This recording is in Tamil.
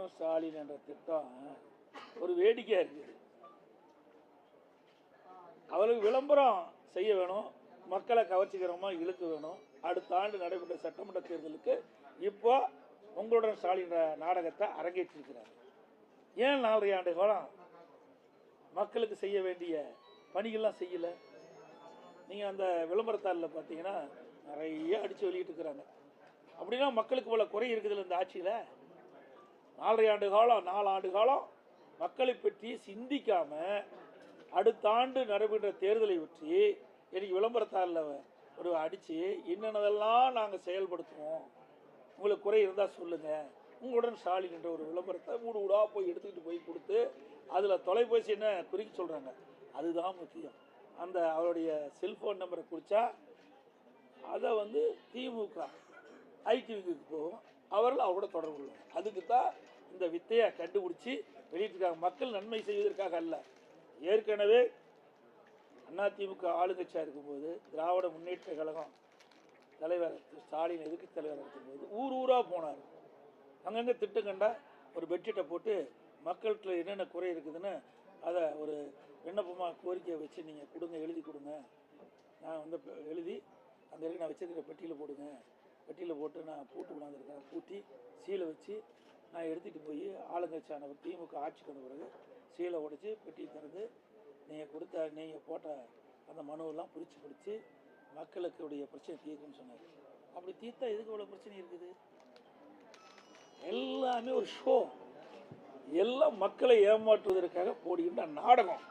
உங்களுடன் ஸ்டாலின் என்ற திட்டம் ஒரு வேடிக்கையா இருக்குது. அவளுக்கு விளம்பரம் செய்ய வேணும், மக்களை கவர்ச்சிகரமா இழுக்க வேணும். அடுத்த ஆண்டு நடைபெற்ற சட்டமன்ற தேர்தலுக்கு இப்போ உங்களுடன் ஸ்டாலின் நாடகத்தை அரங்கேற்றிருக்கிறார். ஏன் 4.5 ஆண்டு காலம் மக்களுக்கு செய்ய வேண்டிய பணிகள்லாம் செய்யல? நீங்க அந்த விளம்பரத்தாளில் பார்த்தீங்கன்னா நிறைய அடிச்சு வெளியிட்டு இருக்கிறாங்க. அப்படின்னா மக்களுக்கு போல குறை இருக்குதுல்ல இந்த ஆட்சியில்? 4 ஆண்டு காலம் மக்களை பற்றி சிந்திக்காம அடுத்த ஆண்டு நடைபெற்ற தேர்தலை பற்றி எனக்கு விளம்பரத்தாளில் ஒரு அடித்து என்னென்னதெல்லாம் நாங்கள் செயல்படுத்துவோம், உங்களுக்கு குறை இருந்தால் சொல்லுங்கள், உங்களுடன் ஸ்டாலின் என்ற ஒரு விளம்பரத்தை வீடு வீடாக போய் எடுத்துக்கிட்டு போய் கொடுத்து அதில் தொலைபேசி என்ன குறிக்க சொல்கிறாங்க. அதுதான் முக்கியம். அந்த அவருடைய செல்ஃபோன் நம்பரை குறித்தா அதை திமுக ஐடிவிக்கு போகும், அவர்கள் அவரோட தொடர்பு கொள்வாங்க. அதுக்கு தான் இந்த வித்தையை கண்டுபிடிச்சி வெளியிட்டிருக்காங்க. மக்கள் நன்மை செய்வதற்காக அல்ல. ஏற்கனவே அதிமுக ஆளுங்கட்சியாக இருக்கும்போது திராவிட முன்னேற்ற கழகம் தலைவர் ஸ்டாலின் எதிர்க்கட்சி தலைவராக இருக்கும்போது ஊர் ஊராக போனார். அங்கங்கே திட்டம் கண்டா ஒரு பெட்ஷீட்டை போட்டு மக்கள்கிட்ட என்னென்ன குறை இருக்குதுன்னு அதை ஒரு விண்ணப்பமாக கோரிக்கையை வச்சு நீங்கள் கொடுங்க, எழுதி கொடுங்க, நான் எழுதி அந்த நான் வச்சிருக்கிற பெட்டியில் போடுங்க, பெட்டியில் போட்டு நான் பூட்டு கொண்டாந்துருக்கேன், பூட்டி சீலை வச்சு நான் எடுத்துகிட்டு போய் ஆளுங்கட்சியான திமுக ஆட்சிக்கு வந்த பிறகு சீலை உடைச்சி பெட்டி திறந்து நீங்கள் போட்ட அந்த மனுவெல்லாம் பிடிச்சி மக்களுக்குடைய பிரச்சனை தீர்க்குன்னு சொன்னார். அப்படி தீர்த்தா எதுக்கு இவ்வளோ பிரச்சனை இருக்குது? எல்லாமே ஒரு ஷோ, எல்லாம் மக்களை ஏமாற்றுவதற்காக போடுகின்ற நாடகம்.